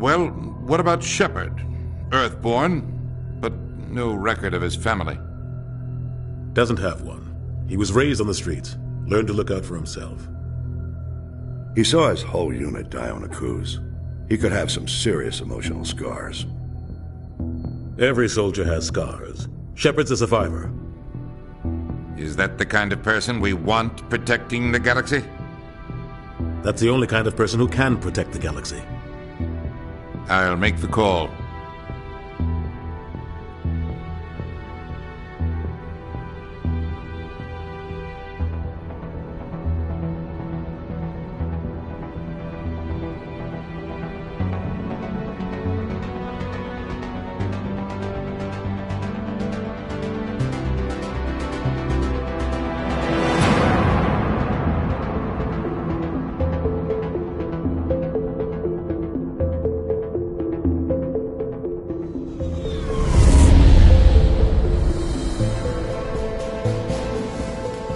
Well, what about Shepard? Earthborn, but no record of his family. Doesn't have one. He was raised on the streets. Learned to look out for himself. He saw his whole unit die on a cruise. He could have some serious emotional scars. Every soldier has scars. Shepard's a survivor. Is that the kind of person we want protecting the galaxy? That's the only kind of person who can protect the galaxy. I'll make the call.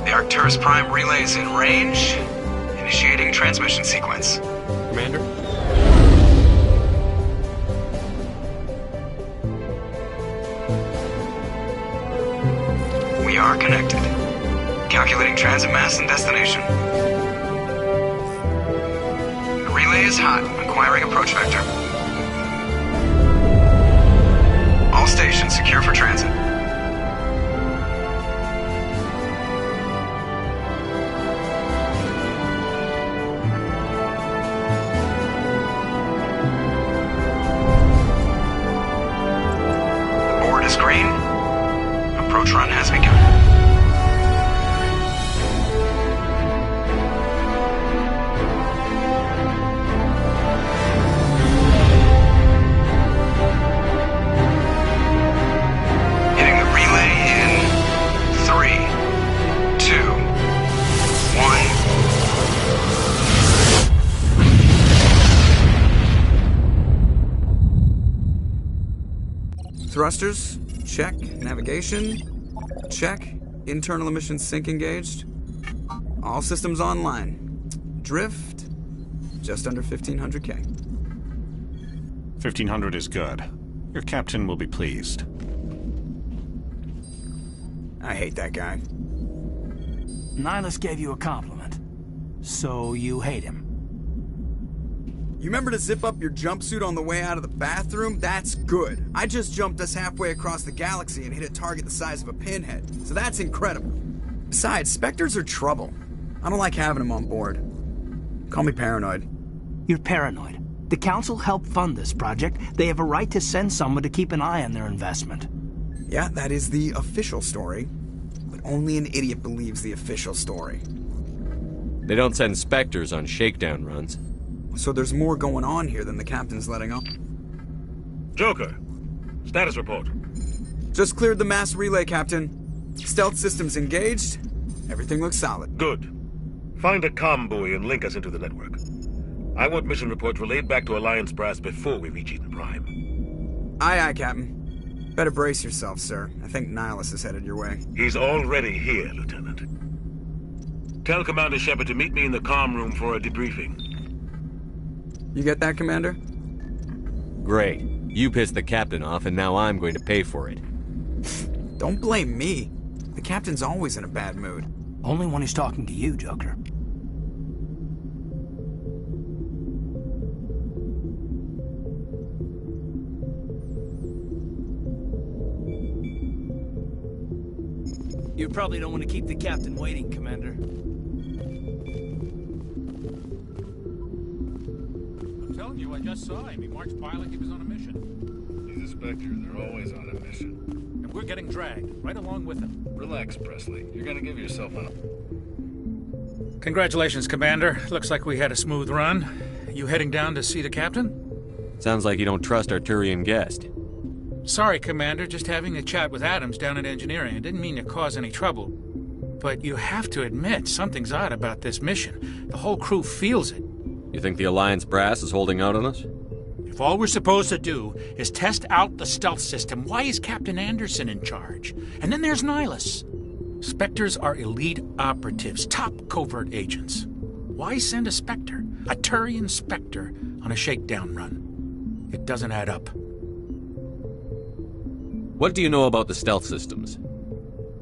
Arcturus Prime relays in range. Initiating transmission sequence. Commander? We are connected. Calculating transit mass and destination. The relay is hot. Acquiring approach vector. All stations secure for transit. Green. Approach run has begun. Hitting the relay in 3, 2, 1. Thrusters. Check. Navigation. Check. Internal emissions sync engaged. All systems online. Drift. Just under 1,500K. 1,500 is good. Your captain will be pleased. I hate that guy. Nihilus gave you a compliment. So you hate him. You remember to zip up your jumpsuit on the way out of the bathroom? That's good. I just jumped us halfway across the galaxy and hit a target the size of a pinhead, so that's incredible. Besides, Spectres are trouble. I don't like having them on board. Call me paranoid. You're paranoid. The Council helped fund this project. They have a right to send someone to keep an eye on their investment. Yeah, that is the official story. But only an idiot believes the official story. They don't send Spectres on shakedown runs. So there's more going on here than the captain's letting up. Joker, status report. Just cleared the mass relay, Captain. Stealth systems engaged. Everything looks solid. Good. Find a comm buoy and link us into the network. I want mission reports relayed back to Alliance Brass before we reach Eden Prime. Aye, aye, Captain. Better brace yourself, sir. I think Nihilus is headed your way. He's already here, Lieutenant. Tell Commander Shepard to meet me in the comm room for a debriefing. You get that, Commander? Great. You pissed the captain off, and now I'm going to pay for it. Don't blame me. The captain's always in a bad mood. Only when he's talking to you, Joker. You probably don't want to keep the captain waiting, Commander. I'm telling you, I just saw him. He marched by like he was on a mission. He's a Spectre. They're always on a mission. And we're getting dragged, right along with him. Relax, Presley. You're gonna give yourself an... Congratulations, Commander. Looks like we had a smooth run. You heading down to see the captain? Sounds like you don't trust our Turian guest. Sorry, Commander. Just having a chat with Adams down at engineering. I didn't mean to cause any trouble. But you have to admit, something's odd about this mission. The whole crew feels it. You think the Alliance brass is holding out on us? If all we're supposed to do is test out the stealth system, why is Captain Anderson in charge? And then there's Nihilus. Spectres are elite operatives, top covert agents. Why send a Spectre, a Turian Spectre, on a shakedown run? It doesn't add up. What do you know about the stealth systems?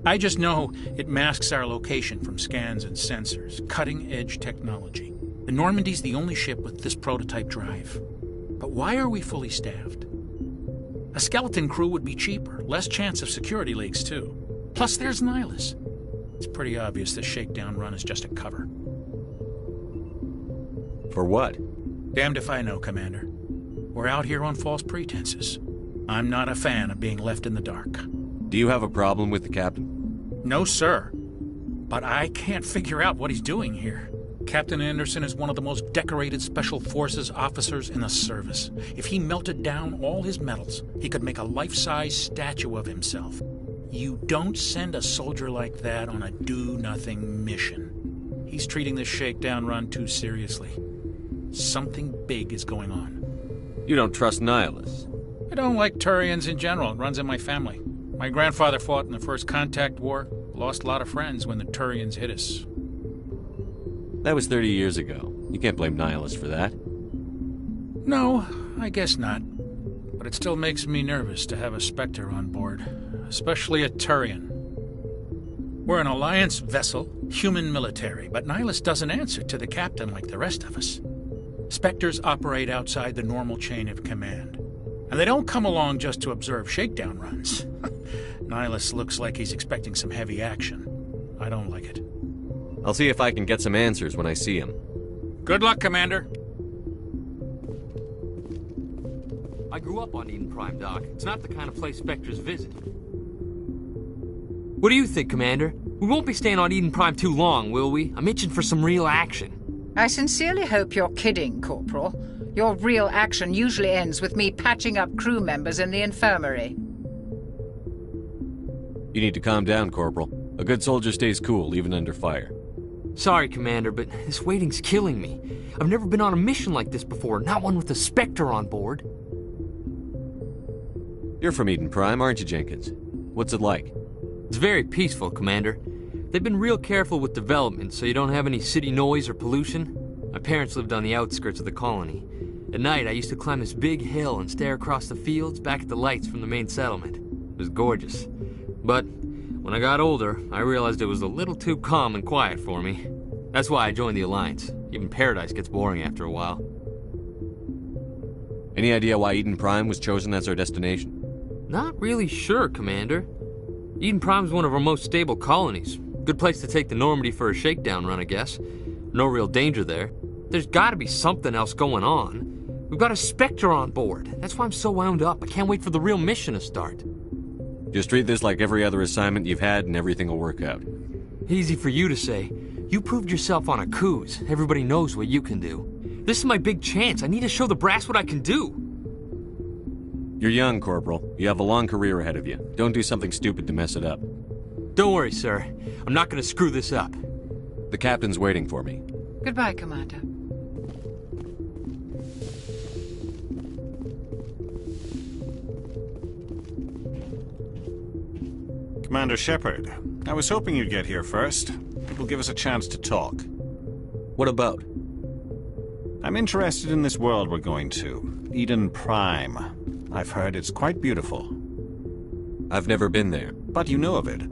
I just know it masks our location from scans and sensors. Cutting-edge technology. The Normandy's the only ship with this prototype drive. But why are we fully staffed? A skeleton crew would be cheaper, less chance of security leaks, too. Plus, there's Nihilus. It's pretty obvious this shakedown run is just a cover. For what? Damned if I know, Commander. We're out here on false pretenses. I'm not a fan of being left in the dark. Do you have a problem with the captain? No, sir. But I can't figure out what he's doing here. Captain Anderson is one of the most decorated Special Forces officers in the service. If he melted down all his medals, he could make a life-size statue of himself. You don't send a soldier like that on a do-nothing mission. He's treating this shakedown run too seriously. Something big is going on. You don't trust Nihilus? I don't like Turians in general. It runs in my family. My grandfather fought in the First Contact War. Lost a lot of friends when the Turians hit us. That was 30 years ago. You can't blame Nihilus for that. No, I guess not. But it still makes me nervous to have a Spectre on board. Especially a Turian. We're an Alliance vessel, human military, but Nihilus doesn't answer to the captain like the rest of us. Spectres operate outside the normal chain of command. And they don't come along just to observe shakedown runs. Nihilus looks like he's expecting some heavy action. I don't like it. I'll see if I can get some answers when I see him. Good luck, Commander. I grew up on Eden Prime, Doc. It's not the kind of place Spectres visit. What do you think, Commander? We won't be staying on Eden Prime too long, will we? I'm itching for some real action. I sincerely hope you're kidding, Corporal. Your real action usually ends with me patching up crew members in the infirmary. You need to calm down, Corporal. A good soldier stays cool, even under fire. Sorry, Commander, but this waiting's killing me. I've never been on a mission like this before, not one with a Spectre on board. You're from Eden Prime, aren't you, Jenkins? What's it like? It's very peaceful, Commander. They've been real careful with development, so you don't have any city noise or pollution. My parents lived on the outskirts of the colony. At night, I used to climb this big hill and stare across the fields back at the lights from the main settlement. It was gorgeous. But when I got older, I realized it was a little too calm and quiet for me. That's why I joined the Alliance. Even Paradise gets boring after a while. Any idea why Eden Prime was chosen as our destination? Not really sure, Commander. Eden Prime's one of our most stable colonies. Good place to take the Normandy for a shakedown run, I guess. No real danger there. There's gotta be something else going on. We've got a Spectre on board. That's why I'm so wound up. I can't wait for the real mission to start. Just treat this like every other assignment you've had and everything will work out. Easy for you to say. You proved yourself on a cruise. Everybody knows what you can do. This is my big chance. I need to show the brass what I can do. You're young, Corporal. You have a long career ahead of you. Don't do something stupid to mess it up. Don't worry, sir. I'm not gonna screw this up. The captain's waiting for me. Goodbye, Commander. Commander Shepard, I was hoping you'd get here first. It will give us a chance to talk. What about? I'm interested in this world we're going to, Eden Prime. I've heard it's quite beautiful. I've never been there. But you know of it.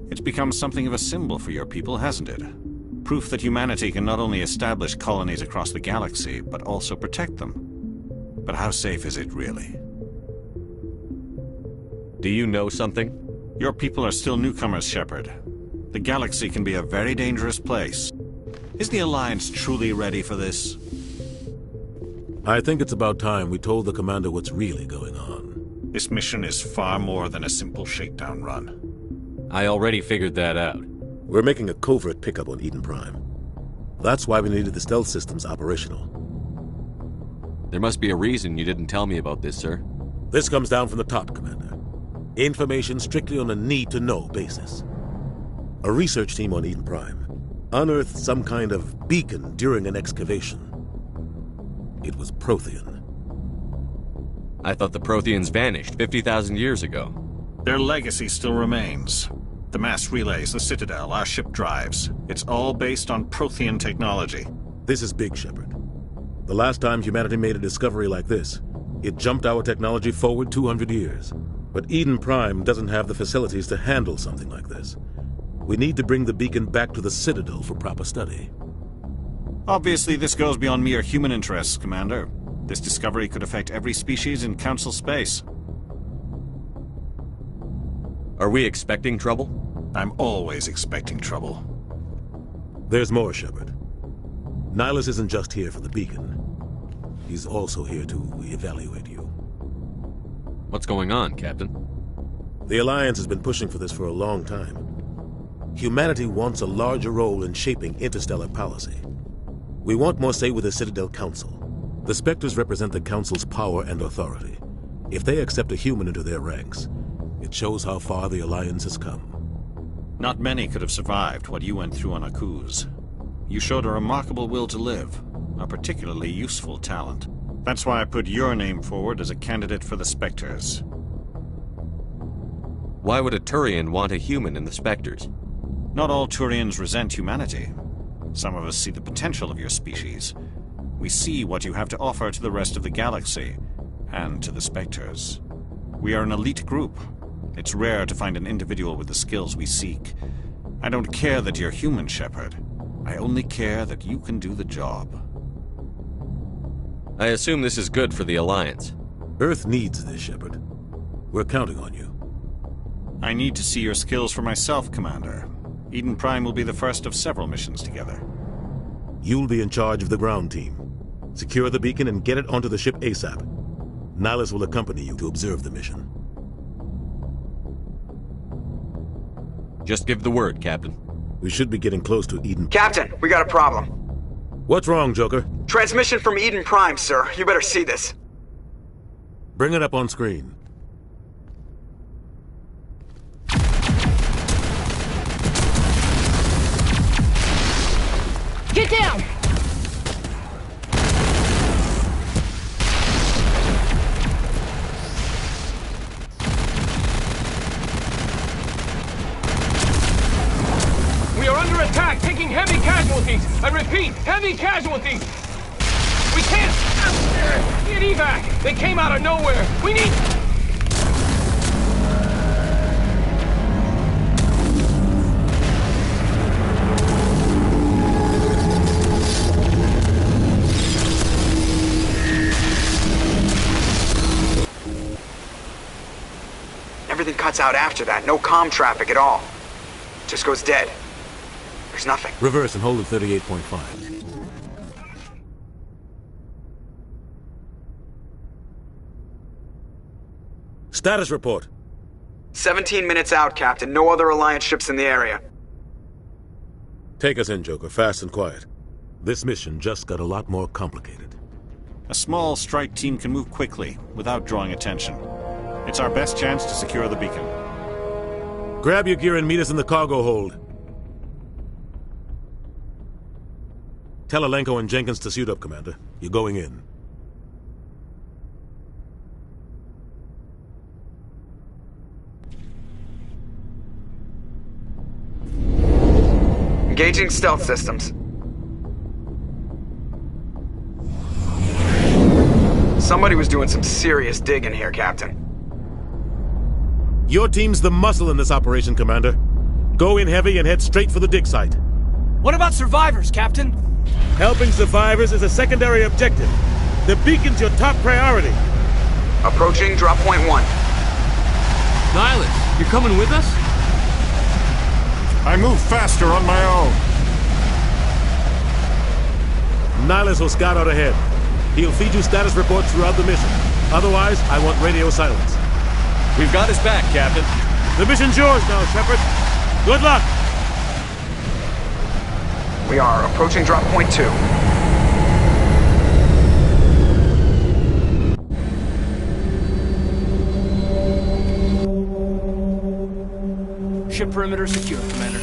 It's become something of a symbol for your people, hasn't it? Proof that humanity can not only establish colonies across the galaxy, but also protect them. But how safe is it, really? Do you know something? Your people are still newcomers, Shepard. The galaxy can be a very dangerous place. Is the Alliance truly ready for this? I think it's about time we told the Commander what's really going on. This mission is far more than a simple shakedown run. I already figured that out. We're making a covert pickup on Eden Prime. That's why we needed the stealth systems operational. There must be a reason you didn't tell me about this, sir. This comes down from the top, Commander. Information strictly on a need-to-know basis. A research team on Eden Prime unearthed some kind of beacon during an excavation. It was Prothean. I thought the Protheans vanished 50,000 years ago. Their legacy still remains. The mass relays, the Citadel, our ship drives. It's all based on Prothean technology. This is big, Shepard. The last time humanity made a discovery like this, It jumped our technology forward 200 years. But Eden Prime doesn't have the facilities to handle something like this. We need to bring the beacon back to the Citadel for proper study. Obviously, this goes beyond mere human interests, Commander. This discovery could affect every species in Council space. Are we expecting trouble? I'm always expecting trouble. There's more, Shepard. Nihilus isn't just here for the beacon. He's also here to evaluate you. What's going on, Captain? The Alliance has been pushing for this for a long time. Humanity wants a larger role in shaping interstellar policy. We want more say with the Citadel Council. The Spectres represent the Council's power and authority. If they accept a human into their ranks, it shows how far the Alliance has come. Not many could have survived what you went through on Akuz. You showed a remarkable will to live, a particularly useful talent. That's why I put your name forward as a candidate for the Spectres. Why would a Turian want a human in the Spectres? Not all Turians resent humanity. Some of us see the potential of your species. We see what you have to offer to the rest of the galaxy, and to the Spectres. We are an elite group. It's rare to find an individual with the skills we seek. I don't care that you're human, Shepard. I only care that you can do the job. I assume this is good for the Alliance. Earth needs this, Shepard. We're counting on you. I need to see your skills for myself, Commander. Eden Prime will be the first of several missions together. You'll be in charge of the ground team. Secure the beacon and get it onto the ship ASAP. Nihilus will accompany you to observe the mission. Just give the word, Captain. We should be getting close to Eden. Captain, we got a problem. What's wrong, Joker? Transmission from Eden Prime, sir. You better see this. Bring it up on screen. Get down! We are under attack, taking heavy casualties. I repeat, heavy casualties. We can't get evac. They came out of nowhere. We need... Everything cuts out after that. No comm traffic at all. Just goes dead. There's nothing. Reverse and hold at 38.5. Status report. 17 minutes out, Captain. No other Alliance ships in the area. Take us in, Joker, fast and quiet. This mission just got a lot more complicated. A small strike team can move quickly, without drawing attention. It's our best chance to secure the beacon. Grab your gear and meet us in the cargo hold. Tell Alenko and Jenkins to suit up, Commander. You're going in. Engaging stealth systems. Somebody was doing some serious digging here, Captain. Your team's the muscle in this operation, Commander. Go in heavy and head straight for the dig site. What about survivors, Captain? Helping survivors is a secondary objective. The beacon's your top priority. Approaching drop point 1. Nihilus, you're coming with us? I move faster on my own. Nihilus will scout out ahead. He'll feed you status reports throughout the mission. Otherwise, I want radio silence. We've got his back, Captain. The mission's yours now, Shepard. Good luck! We are approaching drop point 2. Ship perimeter secure, Commander.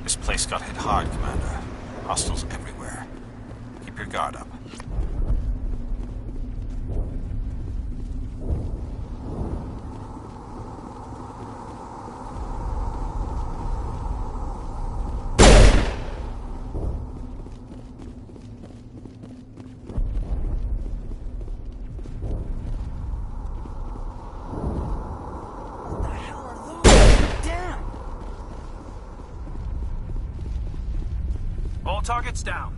This place got hit hard, Commander. Hostiles everywhere. Keep your guard up. All targets down.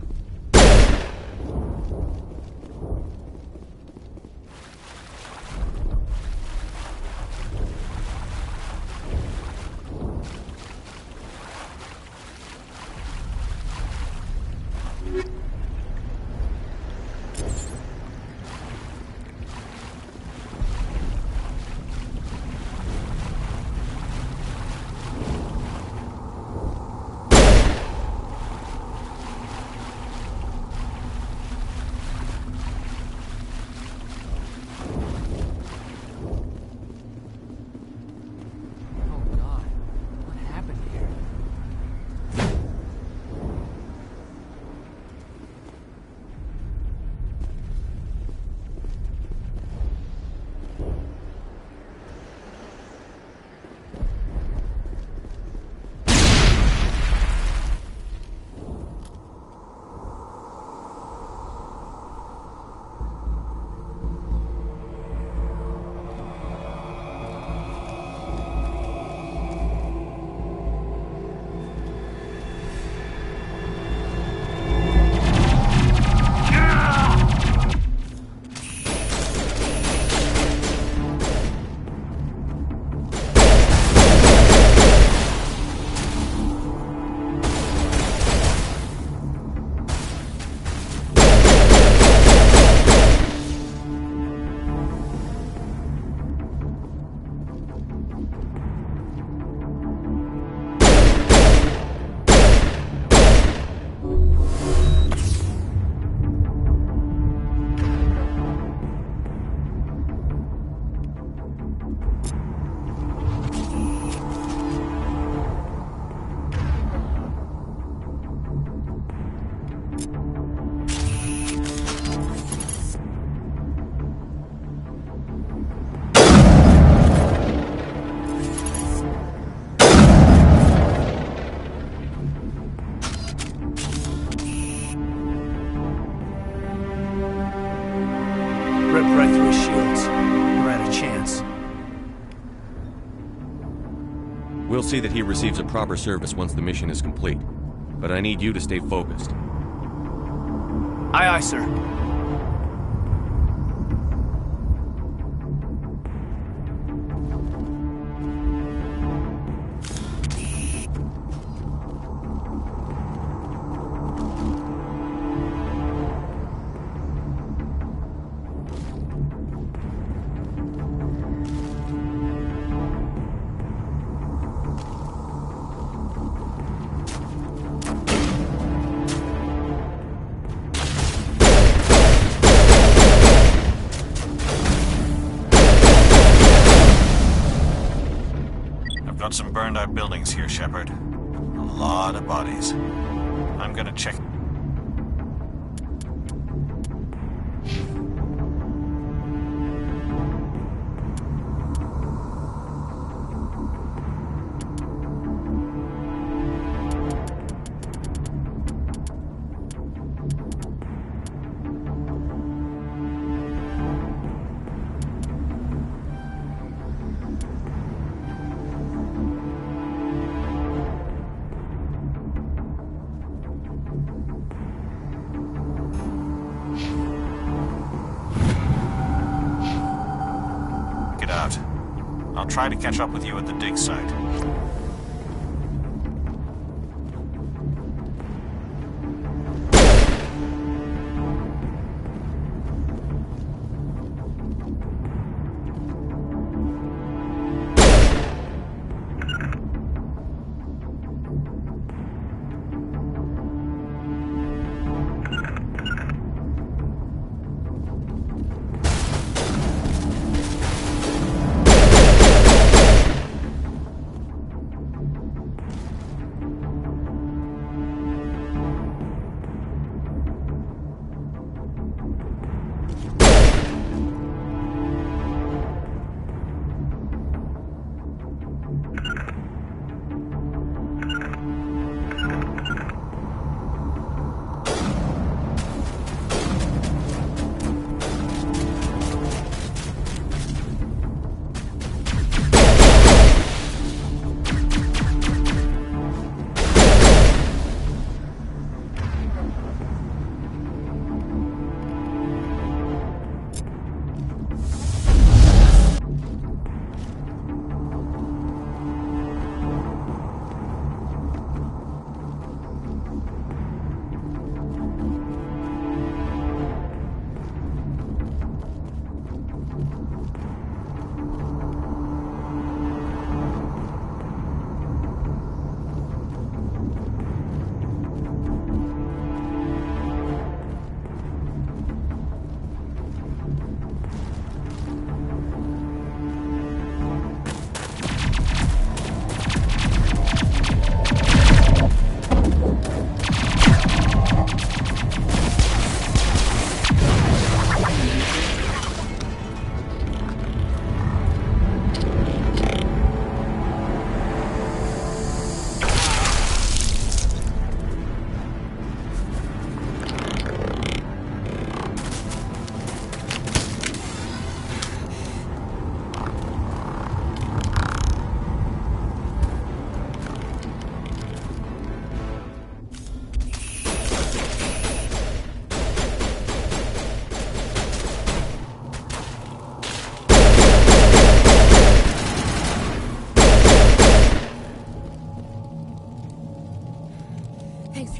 Right through his shields. We're at a chance. We'll see that he receives a proper service once the mission is complete. But I need you to stay focused. Aye, aye, sir. Got some burned out buildings here, Shepard. A lot of bodies. I'm gonna check. I'll try to catch up with you at the dig site.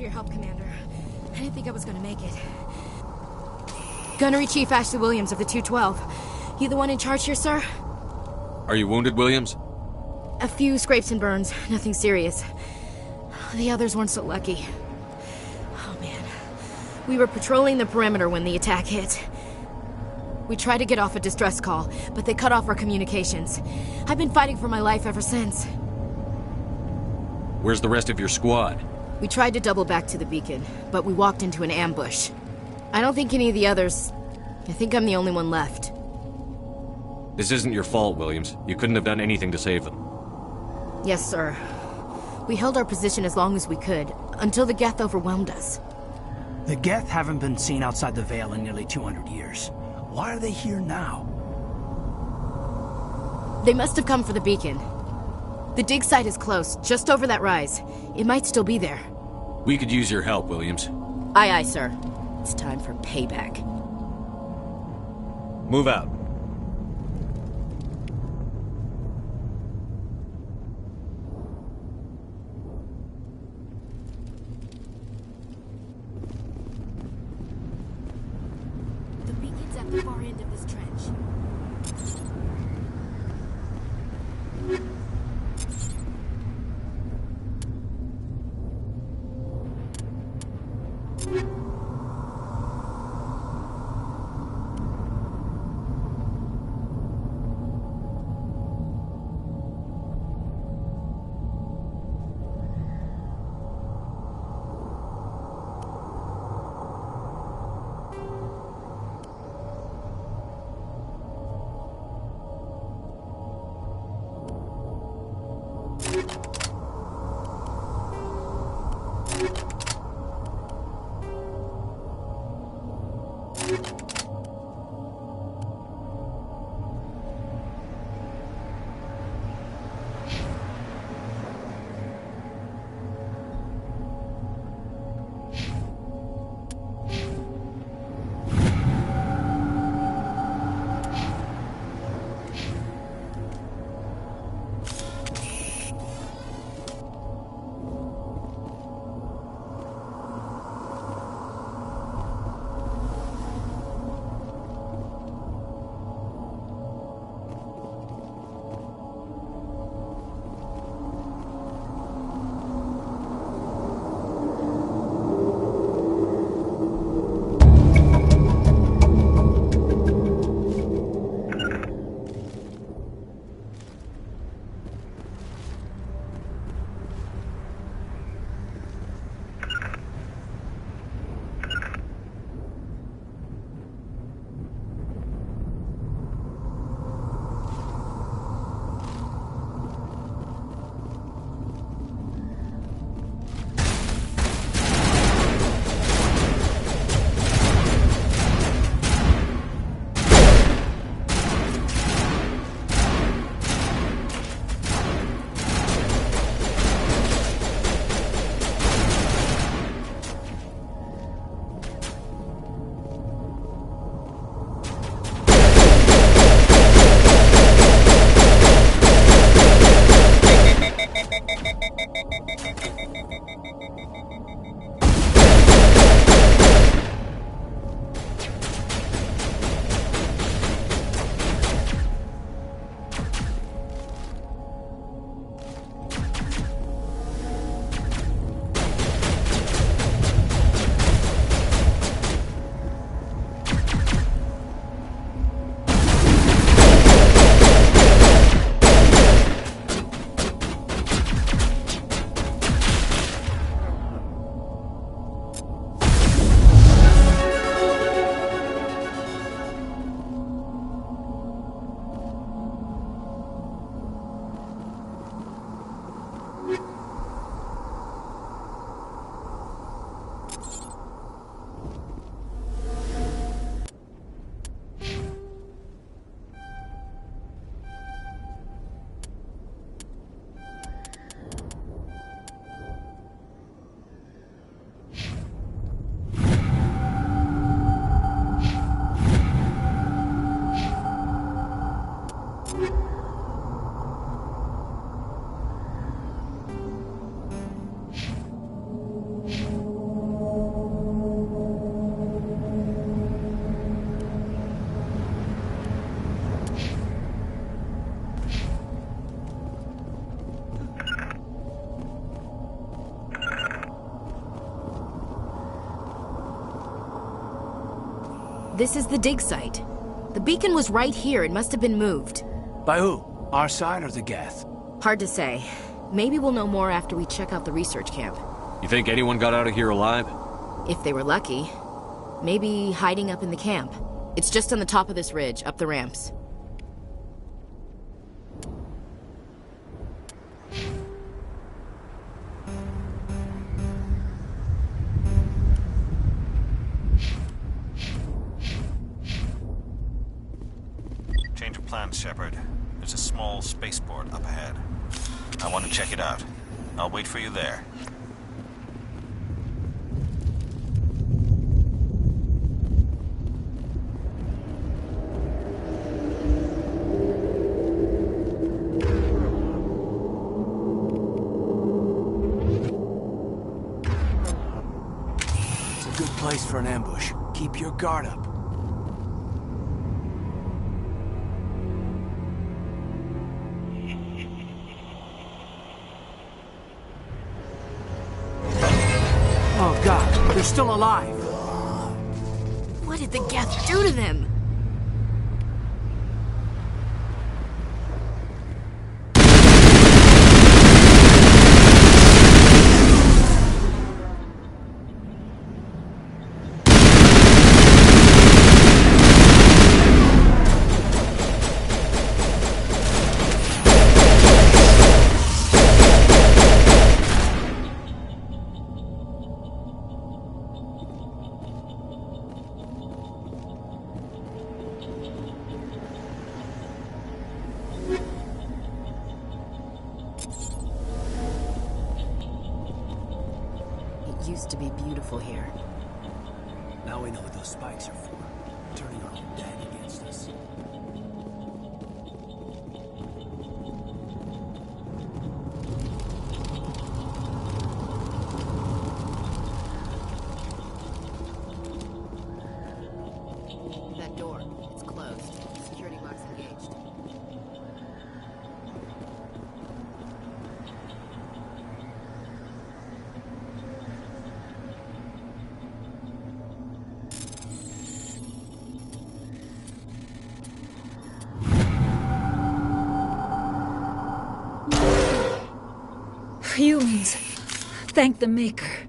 for your help, Commander. I didn't think I was gonna make it. Gunnery Chief Ashley Williams of the 212. You the one in charge here, sir? Are you wounded, Williams? A few scrapes and burns, nothing serious. The others weren't so lucky. Oh man. We were patrolling the perimeter when the attack hit. We tried to get off a distress call, but they cut off our communications. I've been fighting for my life ever since. Where's the rest of your squad? We tried to double back to the beacon, but we walked into an ambush. I don't think any of the others... I think I'm the only one left. This isn't your fault, Williams. You couldn't have done anything to save them. Yes, sir. We held our position as long as we could, until the Geth overwhelmed us. The Geth haven't been seen outside the Veil in nearly 200 years. Why are they here now? They must have come for the beacon. The dig site is close, just over that rise. It might still be there. We could use your help, Williams. Aye, aye, sir. It's time for payback. Move out. The beacon's at the far end of this trench. This is the dig site. The beacon was right here. It must have been moved. By who? Our side or the Geth? Hard to say. Maybe we'll know more after we check out the research camp. You think anyone got out of here alive? If they were lucky. Maybe hiding up in the camp. It's just on the top of this ridge, up the ramps. Change of plans, Shepard. There's a small spaceport up ahead. I want to check it out. I'll wait for you there. It's a good place for an ambush. Keep your guard up. Oh God, they're still alive. What did the Geth do to them? It used to be beautiful here. Now we know what those spikes are for. Turning our own dead against us. That door, it's closed. Security lock's engaged. Humans. Thank the Maker.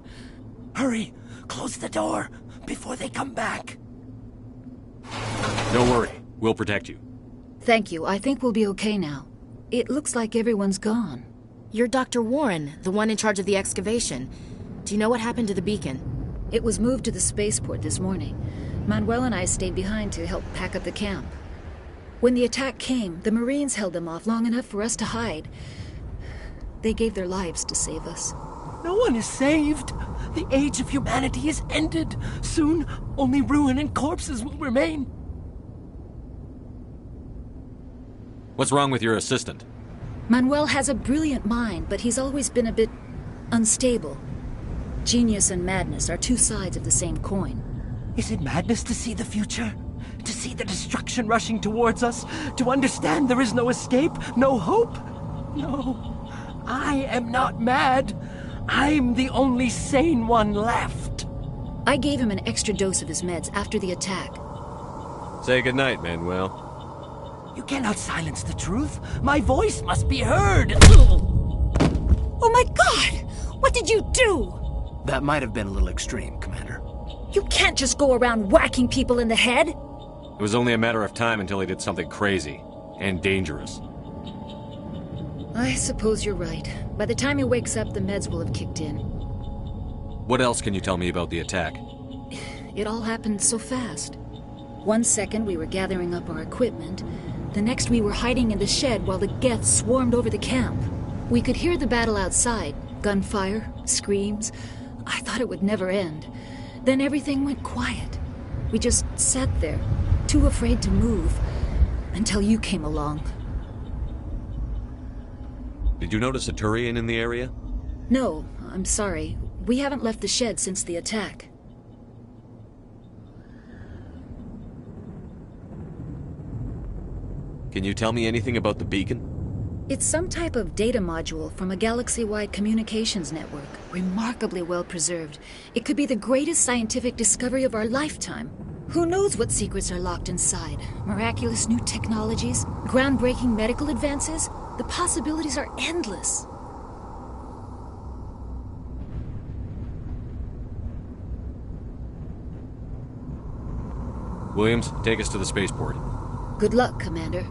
Hurry! Close the door before they come back. Don't worry. We'll protect you. Thank you. I think we'll be okay now. It looks like everyone's gone. You're Dr. Warren, the one in charge of the excavation. Do you know what happened to the beacon? It was moved to the spaceport this morning. Manuel and I stayed behind to help pack up the camp. When the attack came, the Marines held them off long enough for us to hide. They gave their lives to save us. No one is saved. The age of humanity is ended. Soon, only ruin and corpses will remain. What's wrong with your assistant? Manuel has a brilliant mind, but he's always been a bit unstable. Genius and madness are two sides of the same coin. Is it madness to see the future? To see the destruction rushing towards us? To understand there is no escape? No hope? No. I am not mad. I'm the only sane one left. I gave him an extra dose of his meds after the attack. Say goodnight, Manuel. You cannot silence the truth. My voice must be heard. Oh my God! What did you do? That might have been a little extreme, Commander. You can't just go around whacking people in the head. It was only a matter of time until he did something crazy and dangerous. I suppose you're right. By the time he wakes up, the meds will have kicked in. What else can you tell me about the attack? It all happened so fast. 1 second we were gathering up our equipment. The next we were hiding in the shed while the Geth swarmed over the camp. We could hear the battle outside. Gunfire, screams. I thought it would never end. Then everything went quiet. We just sat there, too afraid to move, until you came along. Did you notice a Turian in the area? No, I'm sorry. We haven't left the shed since the attack. Can you tell me anything about the beacon? It's some type of data module from a galaxy-wide communications network. Remarkably well preserved. It could be the greatest scientific discovery of our lifetime. Who knows what secrets are locked inside? Miraculous new technologies? Groundbreaking medical advances? The possibilities are endless. Williams, take us to the spaceport. Good luck, Commander.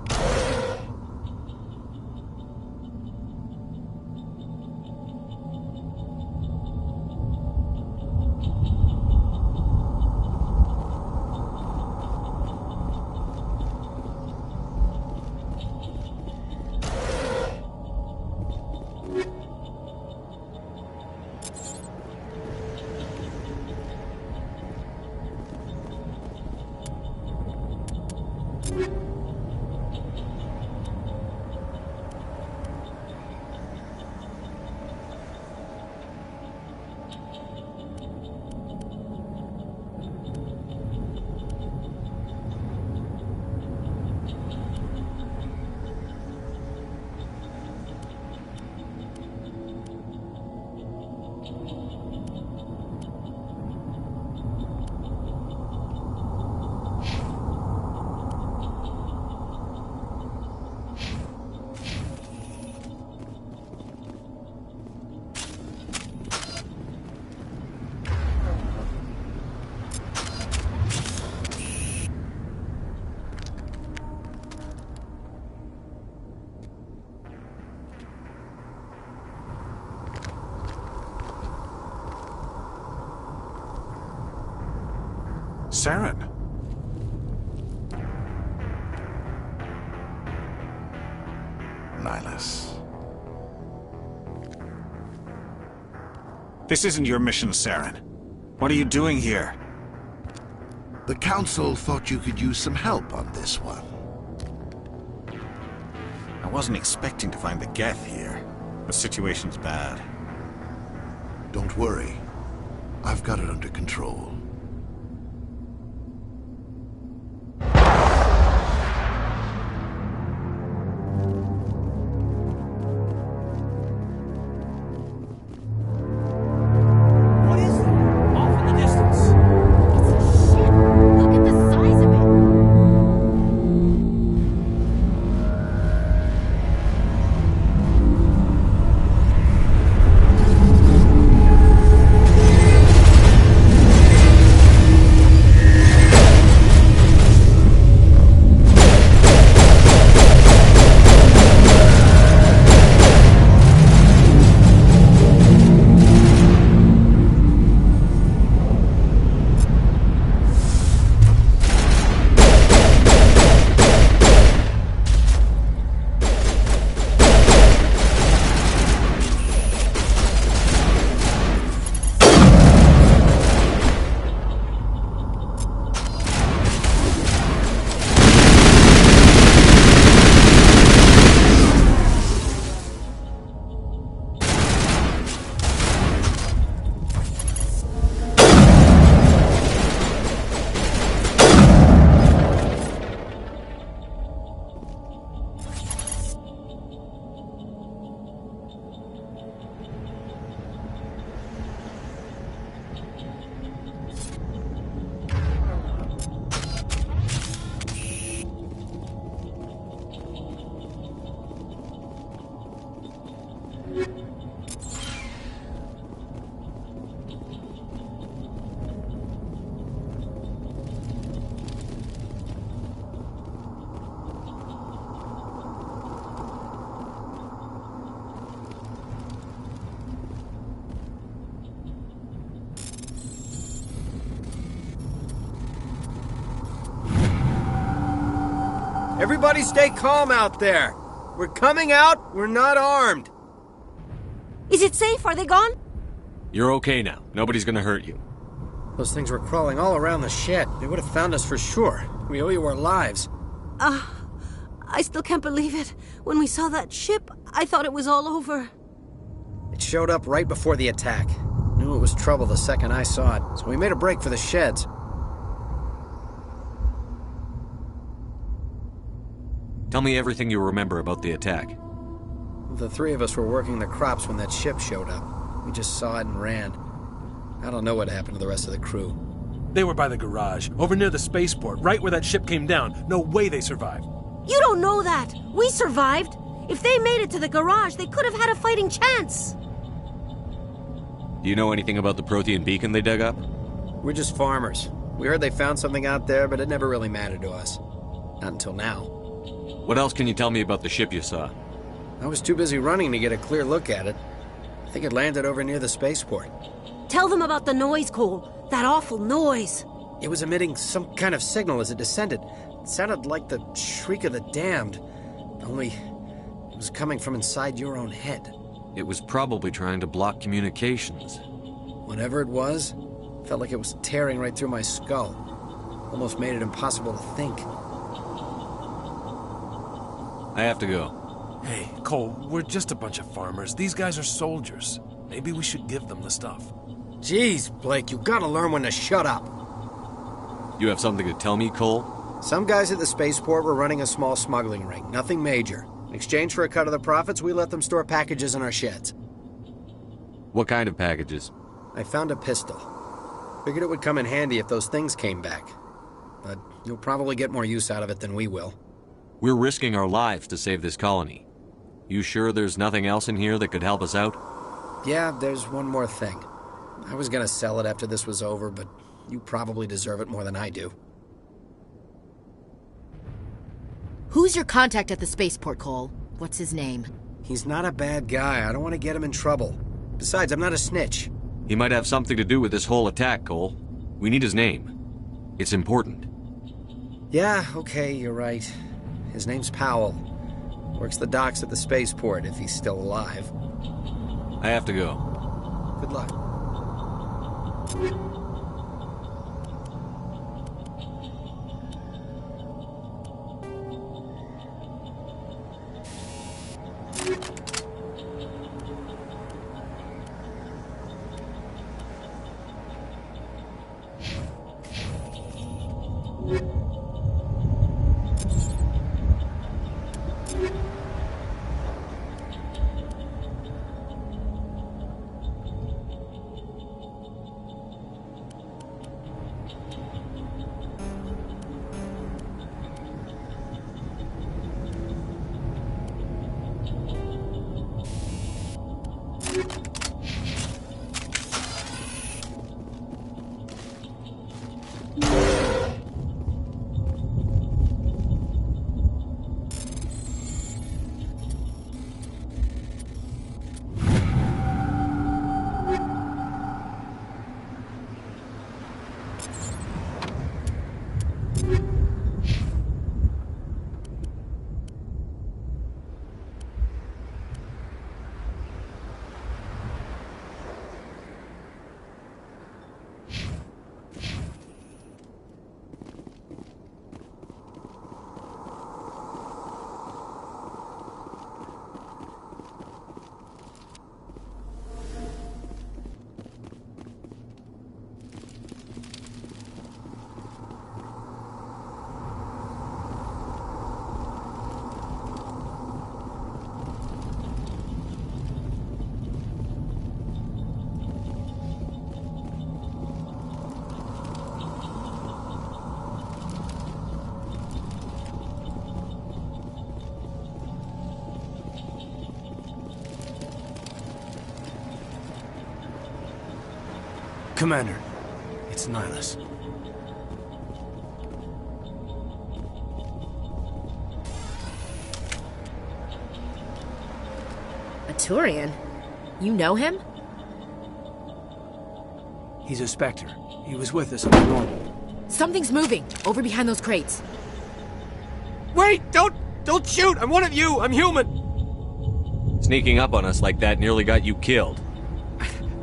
Saren. Nihlus. This isn't your mission, Saren. What are you doing here? The Council thought you could use some help on this one. I wasn't expecting to find the Geth here. The situation's bad. Don't worry. I've got it under control. Everybody stay calm out there. We're coming out, we're not armed. Is it safe? Are they gone? You're okay now. Nobody's gonna hurt you. Those things were crawling all around the shed. They would have found us for sure. We owe you our lives. I still can't believe it. When we saw that ship, I thought it was all over. It showed up right before the attack. Knew it was trouble the second I saw it, so we made a break for the sheds. Tell me everything you remember about the attack. The three of us were working the crops when that ship showed up. We just saw it and ran. I don't know what happened to the rest of the crew. They were by the garage, over near the spaceport, right where that ship came down. No way they survived. You don't know that. We survived. If they made it to the garage, they could have had a fighting chance. Do you know anything about the Prothean beacon they dug up? We're just farmers. We heard they found something out there, but it never really mattered to us. Not until now. What else can you tell me about the ship you saw? I was too busy running to get a clear look at it. I think it landed over near the spaceport. Tell them about the noise, Cole. That awful noise. It was emitting some kind of signal as it descended. It sounded like the shriek of the damned. Only it was coming from inside your own head. It was probably trying to block communications. Whatever it was, felt like it was tearing right through my skull. Almost made it impossible to think. I have to go. Hey, Cole, we're just a bunch of farmers. These guys are soldiers. Maybe we should give them the stuff. Jeez, Blake, you gotta learn when to shut up. You have something to tell me, Cole? Some guys at the spaceport were running a small smuggling ring, nothing major. In exchange for a cut of the profits, we let them store packages in our sheds. What kind of packages? I found a pistol. Figured it would come in handy if those things came back. But you'll probably get more use out of it than we will. We're risking our lives to save this colony. You sure there's nothing else in here that could help us out? Yeah, there's one more thing. I was gonna sell it after this was over, but you probably deserve it more than I do. Who's your contact at the spaceport, Cole? What's his name? He's not a bad guy. I don't want to get him in trouble. Besides, I'm not a snitch. He might have something to do with this whole attack, Cole. We need his name. It's important. Yeah, okay, you're right. His name's Powell. Works the docks at the spaceport, if he's still alive. I have to go. Good luck. Commander, it's Nihilus. A Turian? You know him? He's a Spectre. He was with us on the normal. Something's moving, over behind those crates. Wait! Don't shoot! I'm one of you! I'm human! Sneaking up on us like that nearly got you killed.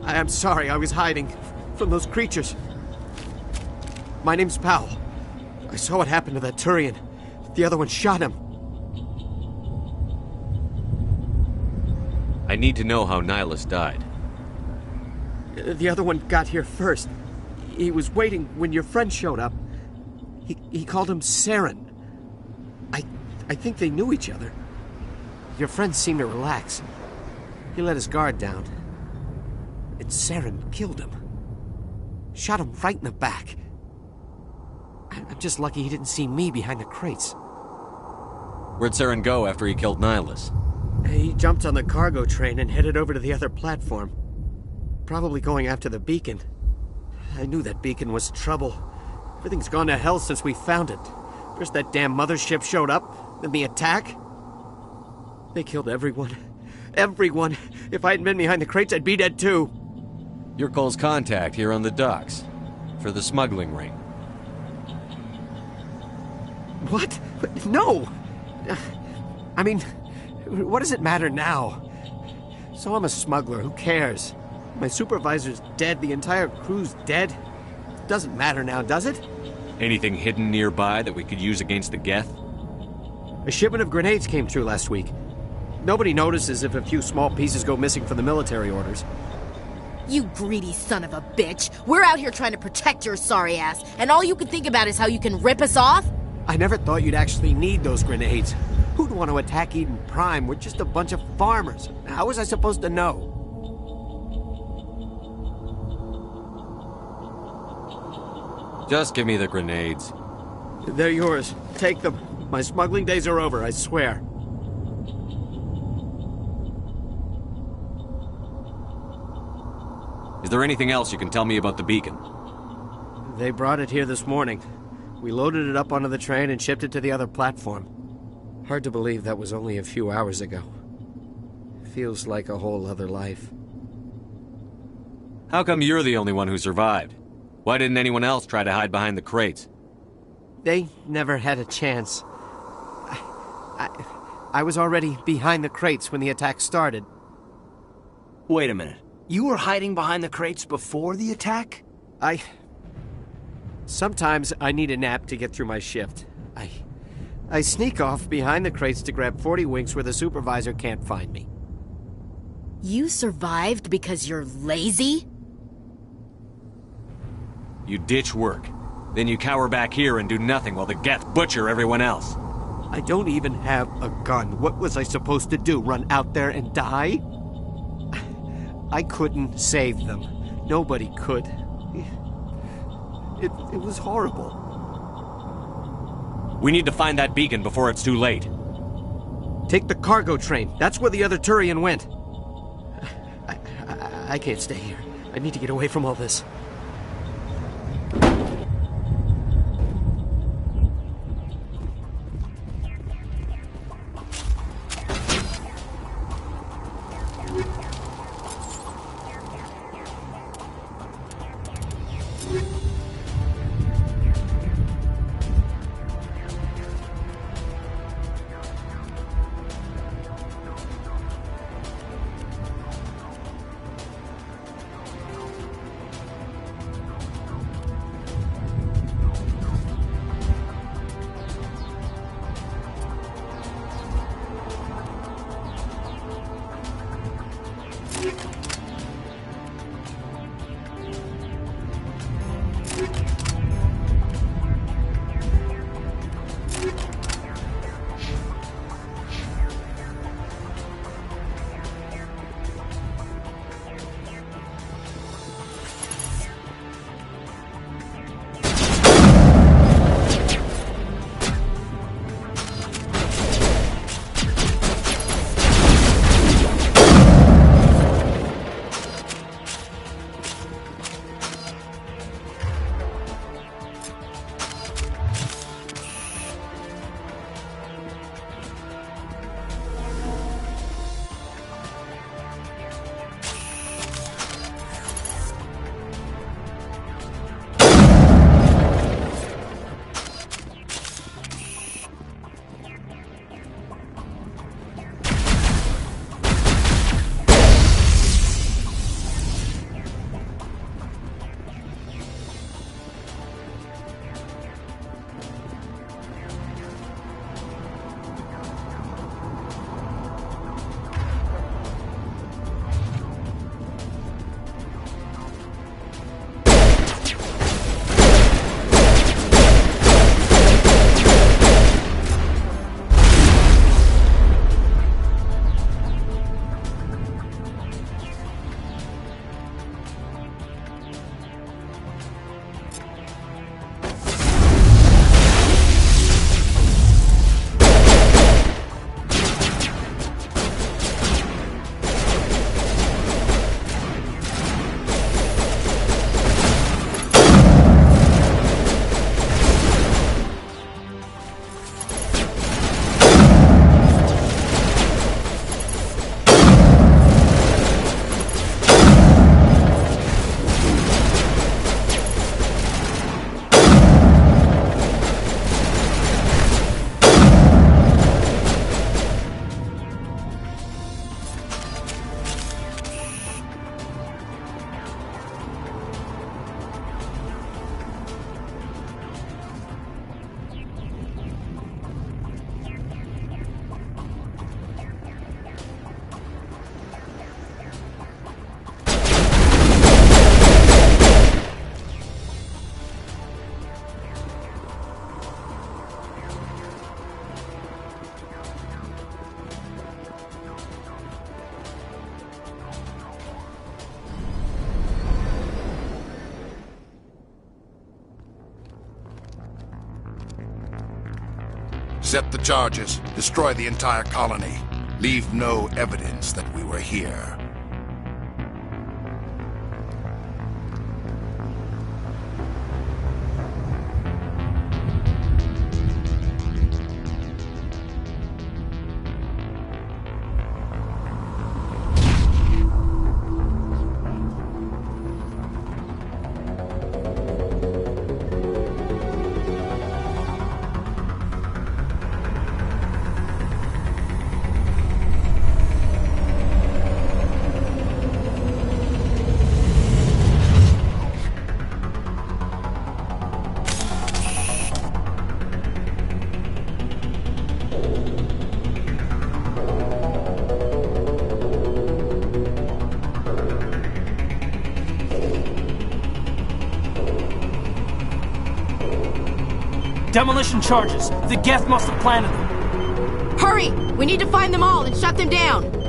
I'm sorry, I was hiding from those creatures. My name's Powell. I saw what happened to that Turian. The other one shot him. I need to know how Nihilus died. The other one got here first. He was waiting when your friend showed up. He called him Saren. I think they knew each other. Your friend seemed to relax. He let his guard down. And Saren killed him. Shot him right in the back. I'm just lucky he didn't see me behind the crates. Where'd Saren go after he killed Nihilus? He jumped on the cargo train and headed over to the other platform. Probably going after the beacon. I knew that beacon was trouble. Everything's gone to hell since we found it. First that damn mothership showed up, then the attack. They killed everyone. Everyone! If I hadn't been behind the crates, I'd be dead too. You're Cole's contact here on the docks. For the smuggling ring. What? No! I mean, what does it matter now? So I'm a smuggler, who cares? My supervisor's dead, the entire crew's dead. Doesn't matter now, does it? Anything hidden nearby that we could use against the Geth? A shipment of grenades came through last week. Nobody notices if a few small pieces go missing from the military orders. You greedy son of a bitch! We're out here trying to protect your sorry ass, and all you can think about is how you can rip us off? I never thought you'd actually need those grenades. Who'd want to attack Eden Prime? We're just a bunch of farmers. How was I supposed to know? Just give me the grenades. They're yours. Take them. My smuggling days are over, I swear. Is there anything else you can tell me about the beacon? They brought it here this morning. We loaded it up onto the train and shipped it to the other platform. Hard to believe that was only a few hours ago. Feels like a whole other life. How come you're the only one who survived? Why didn't anyone else try to hide behind the crates? They never had a chance. I was already behind the crates when the attack started. Wait a minute. You were hiding behind the crates before the attack? Sometimes I need a nap to get through my shift. I sneak off behind the crates to grab 40 winks where the supervisor can't find me. You survived because you're lazy? You ditch work. Then you cower back here and do nothing while the Geth butcher everyone else. I don't even have a gun. What was I supposed to do? Run out there and die? I couldn't save them. Nobody could. It was horrible. We need to find that beacon before it's too late. Take the cargo train. That's where the other Turian went. I can't stay here. I need to get away from all this. Accept the charges. Destroy the entire colony. Leave no evidence that we were here. Demolition charges. The Geth must have planted them. Hurry! We need to find them all and shut them down.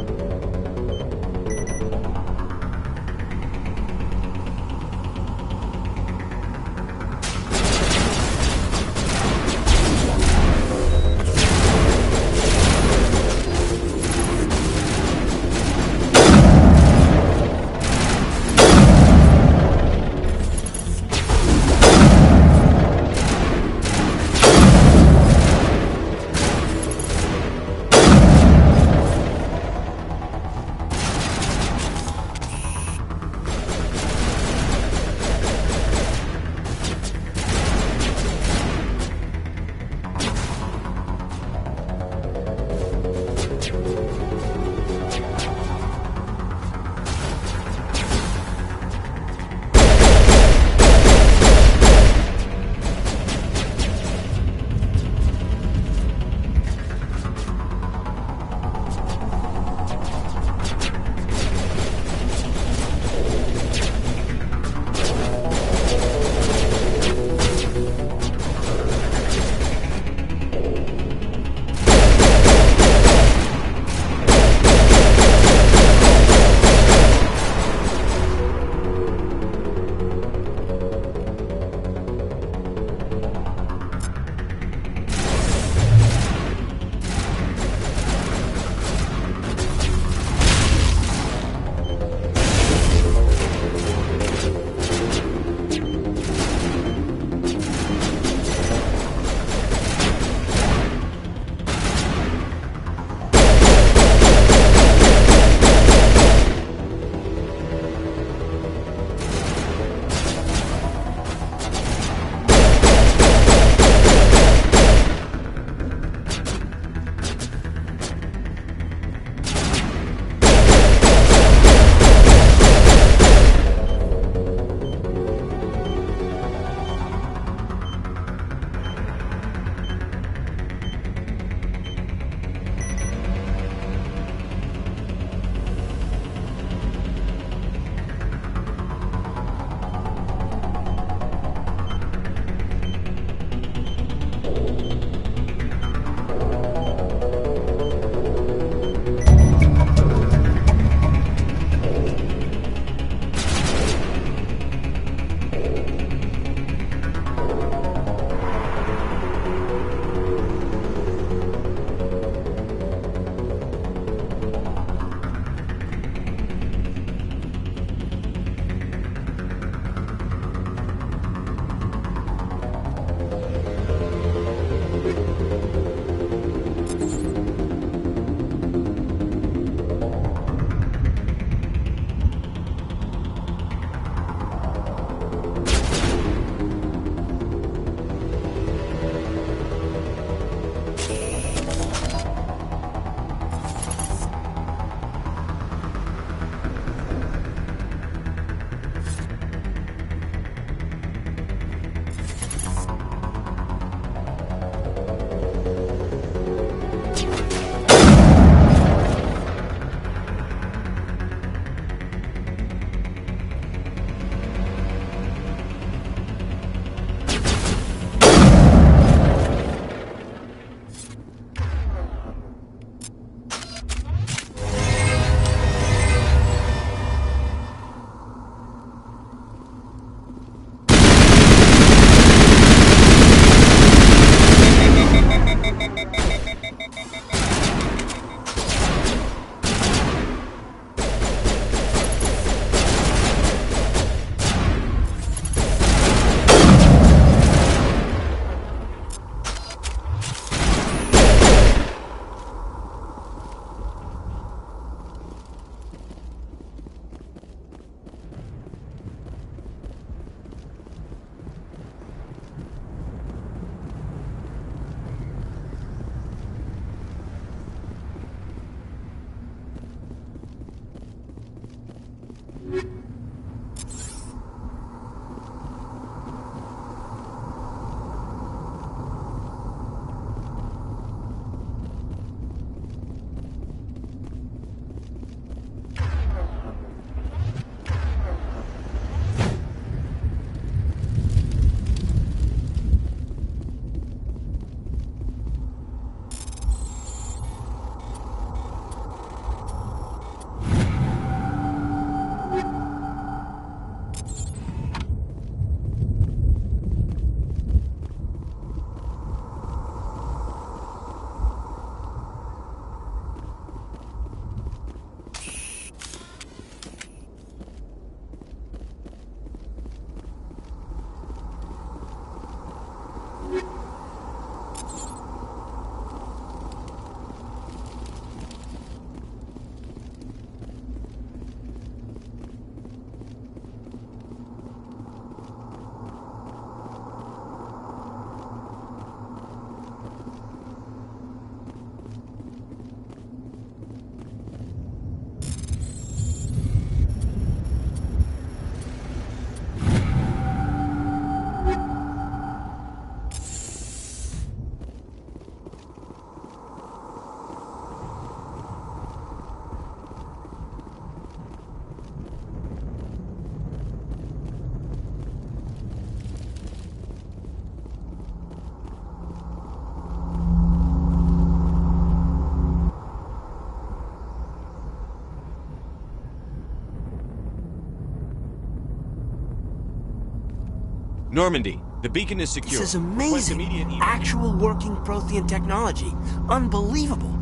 Normandy, the beacon is secure. This is amazing. Actual working Prothean technology. Unbelievable.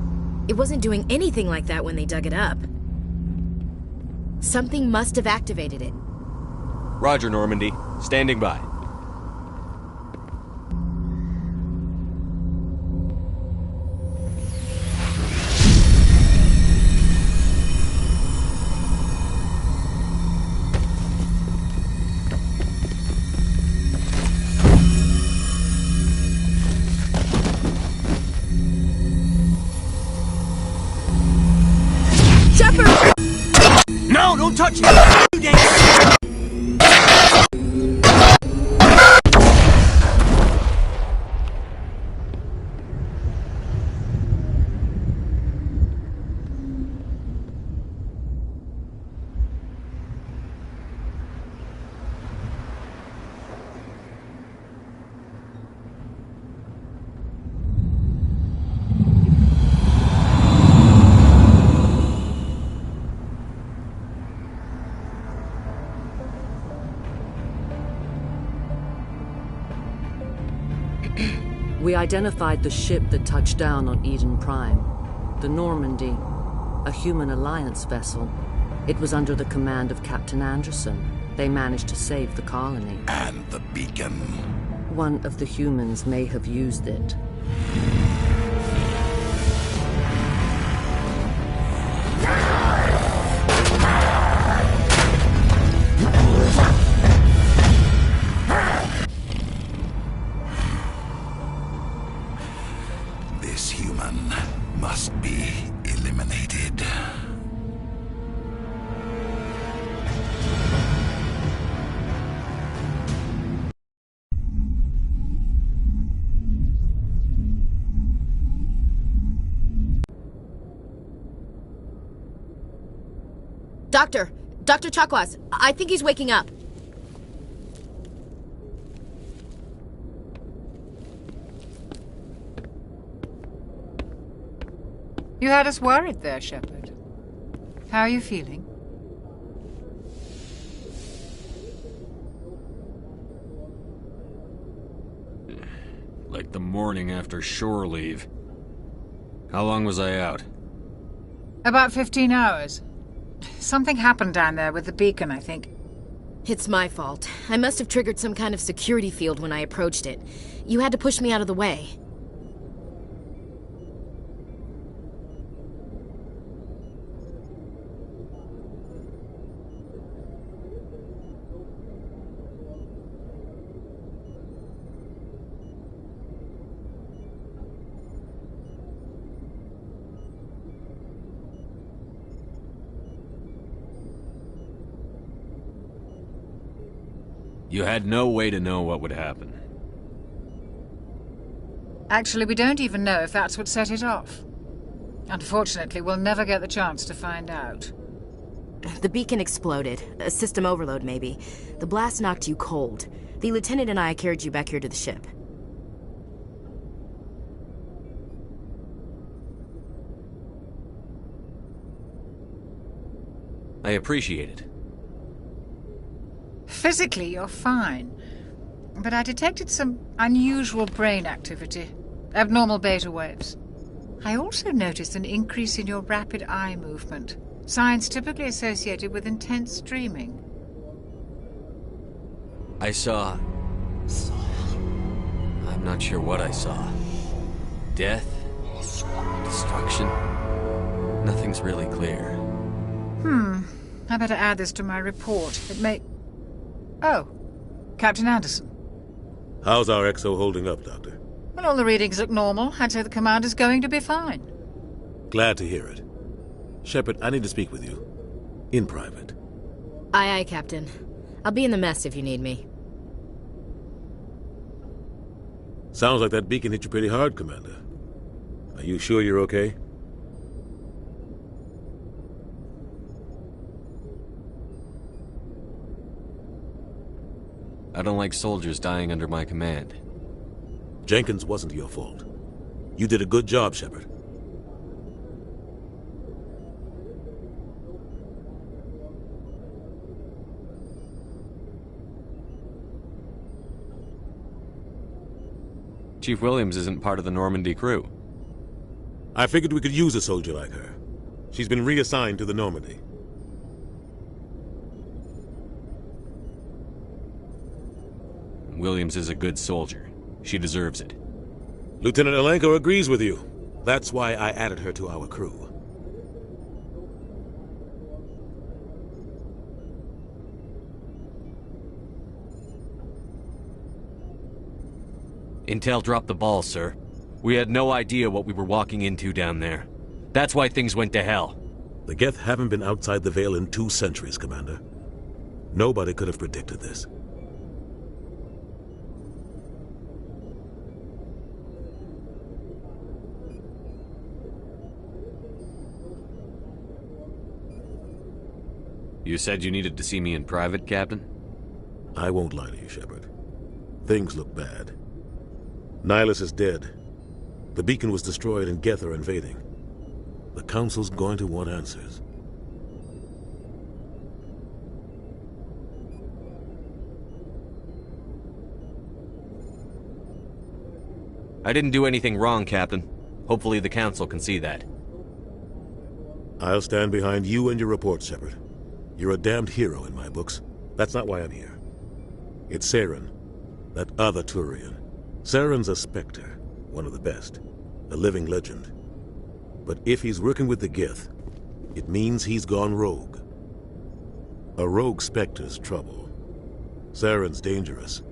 It wasn't doing anything like that when they dug it up. Something must have activated it. Roger, Normandy. Standing by. No, don't touch it! Too dangerous! We identified the ship that touched down on Eden Prime. The Normandy, a human alliance vessel. It was under the command of Captain Anderson. They managed to save the colony. And the beacon. One of the humans may have used it. This human must be eliminated. Dr. Chakwas, I think he's waking up. You had us worried there, Shepard. How are you feeling? Like the morning after shore leave. How long was I out? About 15 hours. Something happened down there with the beacon, I think. It's my fault. I must have triggered some kind of security field when I approached it. You had to push me out of the way. You had no way to know what would happen. Actually, we don't even know if that's what set it off. Unfortunately, we'll never get the chance to find out. The beacon exploded. A system overload, maybe. The blast knocked you cold. The lieutenant and I carried you back here to the ship. I appreciate it. Physically, you're fine. But I detected some unusual brain activity. Abnormal beta waves. I also noticed an increase in your rapid eye movement. Signs typically associated with intense dreaming. I saw... I'm not sure what I saw. Death? Destruction? Nothing's really clear. I better add this to my report. It may... Oh, Captain Anderson. How's our XO holding up, Doctor? Well, all the readings look normal. I'd say the commander's going to be fine. Glad to hear it. Shepard, I need to speak with you. In private. Aye, Captain. I'll be in the mess if you need me. Sounds like that beacon hit you pretty hard, Commander. Are you sure you're okay? I don't like soldiers dying under my command. Jenkins wasn't your fault. You did a good job, Shepard. Chief Williams isn't part of the Normandy crew. I figured we could use a soldier like her. She's been reassigned to the Normandy. Williams is a good soldier. She deserves it. Lieutenant Alenko agrees with you. That's why I added her to our crew. Intel dropped the ball, sir. We had no idea what we were walking into down there. That's why things went to hell. The Geth haven't been outside the Veil in 2 centuries, Commander. Nobody could have predicted this. You said you needed to see me in private, Captain? I won't lie to you, Shepard. Things look bad. Nihilus is dead. The beacon was destroyed and Geth are invading. The Council's going to want answers. I didn't do anything wrong, Captain. Hopefully the Council can see that. I'll stand behind you and your report, Shepard. You're a damned hero in my books. That's not why I'm here. It's Saren, that other Turian. Saren's a Spectre, one of the best, a living legend. But if he's working with the Geth, it means he's gone rogue. A rogue Spectre's trouble. Saren's dangerous,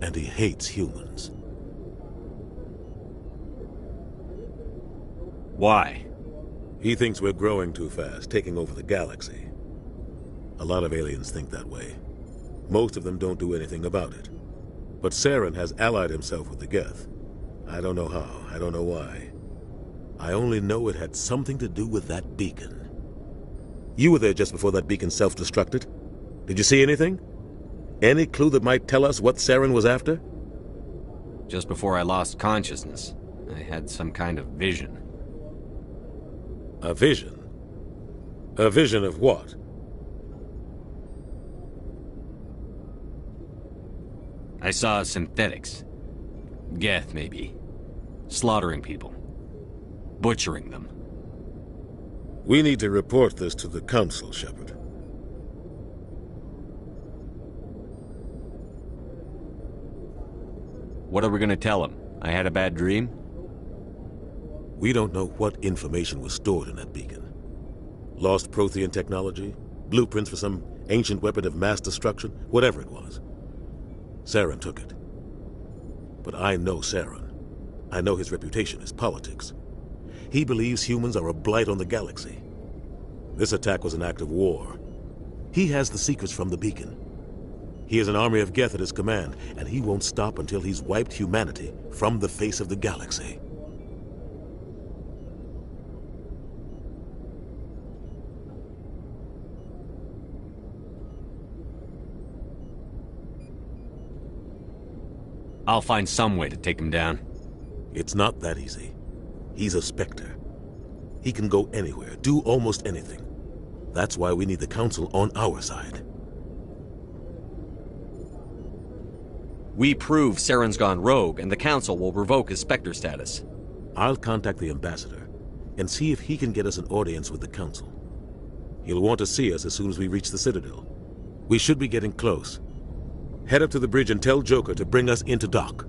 and he hates humans. Why? He thinks we're growing too fast, taking over the galaxy. A lot of aliens think that way. Most of them don't do anything about it. But Saren has allied himself with the Geth. I don't know how, I don't know why. I only know it had something to do with that beacon. You were there just before that beacon self-destructed. Did you see anything? Any clue that might tell us what Saren was after? Just before I lost consciousness, I had some kind of vision. A vision? A vision of what? I saw synthetics. Geth, maybe. Slaughtering people. Butchering them. We need to report this to the Council, Shepard. What are we gonna tell them? I had a bad dream? We don't know what information was stored in that beacon. Lost Prothean technology? Blueprints for some ancient weapon of mass destruction? Whatever it was. Saren took it. But I know Saren. I know his reputation is politics. He believes humans are a blight on the galaxy. This attack was an act of war. He has the secrets from the beacon. He has an army of Geth at his command, and he won't stop until he's wiped humanity from the face of the galaxy. I'll find some way to take him down. It's not that easy. He's a Spectre. He can go anywhere, do almost anything. That's why we need the Council on our side. We prove Saren's gone rogue, and the Council will revoke his Spectre status. I'll contact the Ambassador and see if he can get us an audience with the Council. He'll want to see us as soon as we reach the Citadel. We should be getting close. Head up to the bridge and tell Joker to bring us into dock.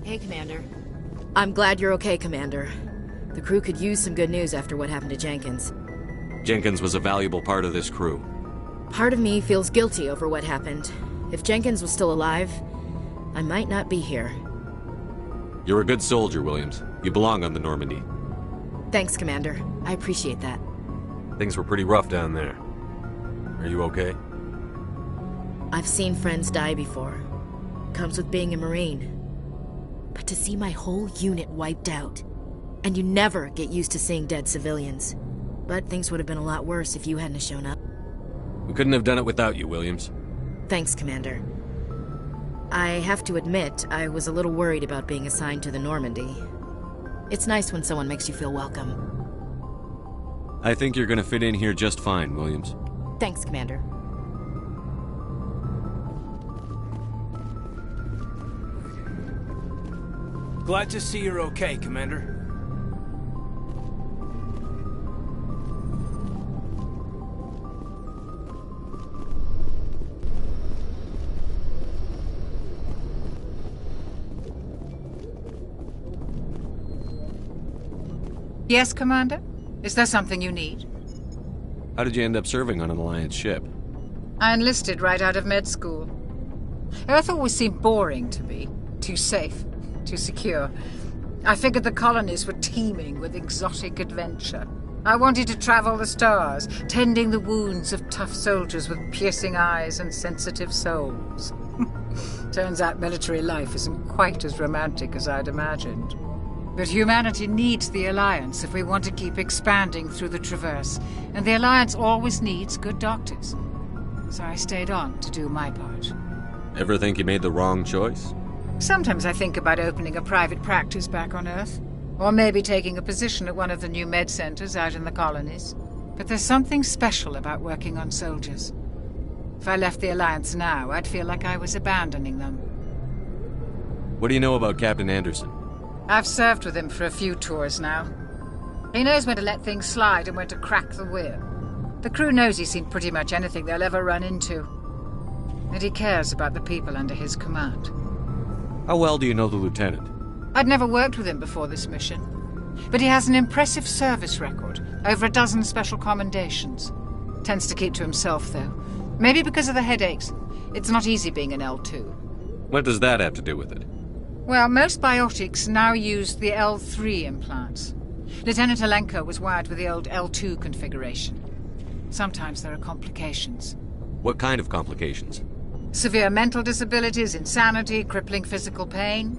Hey, Commander. I'm glad you're okay, Commander. The crew could use some good news after what happened to Jenkins. Jenkins was a valuable part of this crew. Part of me feels guilty over what happened. If Jenkins was still alive, I might not be here. You're a good soldier, Williams. You belong on the Normandy. Thanks, Commander. I appreciate that. Things were pretty rough down there. Are you okay? I've seen friends die before. Comes with being a Marine. But to see my whole unit wiped out, and you never get used to seeing dead civilians. But things would have been a lot worse if you hadn't shown up. We couldn't have done it without you, Williams. Thanks, Commander. I have to admit, I was a little worried about being assigned to the Normandy. It's nice when someone makes you feel welcome. I think you're gonna fit in here just fine, Williams. Thanks, Commander. Glad to see you're okay, Commander. Yes, Commander? Is there something you need? How did you end up serving on an Alliance ship? I enlisted right out of med school. Earth always seemed boring to me. Too safe, too secure. I figured the colonies were teeming with exotic adventure. I wanted to travel the stars, tending the wounds of tough soldiers with piercing eyes and sensitive souls. Turns out military life isn't quite as romantic as I'd imagined. But humanity needs the Alliance if we want to keep expanding through the Traverse, and the Alliance always needs good doctors. So I stayed on to do my part. Ever think you made the wrong choice? Sometimes I think about opening a private practice back on Earth, or maybe taking a position at one of the new med centers out in the colonies. But there's something special about working on soldiers. If I left the Alliance now, I'd feel like I was abandoning them. What do you know about Captain Anderson? I've served with him for a few tours now. He knows when to let things slide and when to crack the whip. The crew knows he's seen pretty much anything they'll ever run into. And he cares about the people under his command. How well do you know the lieutenant? I'd never worked with him before this mission. But he has an impressive service record, over a dozen special commendations. Tends to keep to himself, though. Maybe because of the headaches. It's not easy being an L2. What does that have to do with it? Well, most biotics now use the L3 implants. Lieutenant Alenko was wired with the old L2 configuration. Sometimes there are complications. What kind of complications? Severe mental disabilities, insanity, crippling physical pain.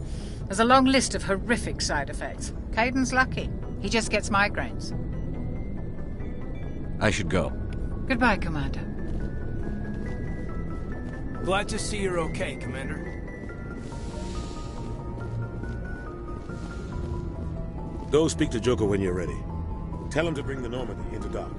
There's a long list of horrific side effects. Caden's lucky. He just gets migraines. I should go. Goodbye, Commander. Glad to see you're okay, Commander. Go speak to Joker when you're ready. Tell him to bring the Normandy into dock.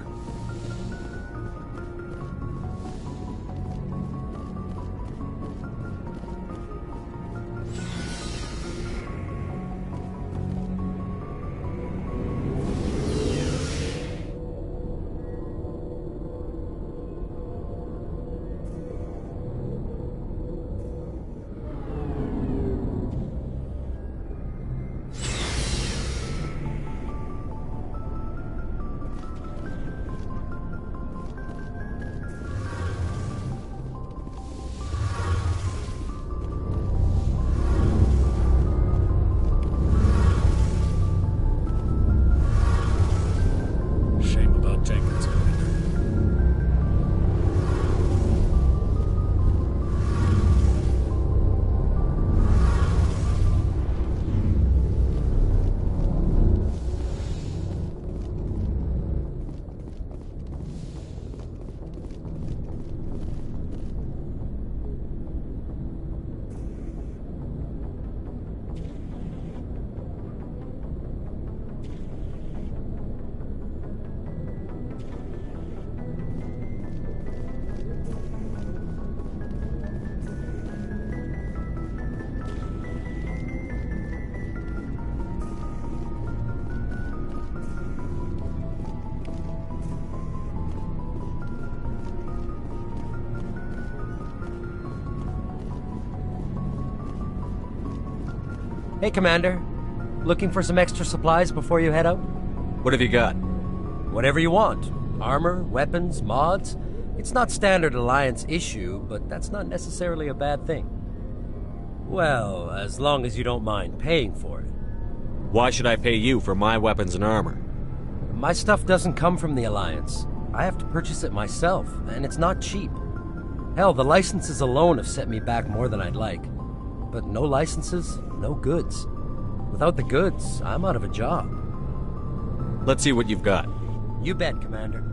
Hey, Commander. Looking for some extra supplies before you head out? What have you got? Whatever you want. Armor, weapons, mods. It's not standard Alliance issue, but that's not necessarily a bad thing. Well, as long as you don't mind paying for it. Why should I pay you for my weapons and armor? My stuff doesn't come from the Alliance. I have to purchase it myself, and it's not cheap. Hell, the licenses alone have set me back more than I'd like. But no licenses, no goods. Without the goods, I'm out of a job. Let's see what you've got. You bet, Commander.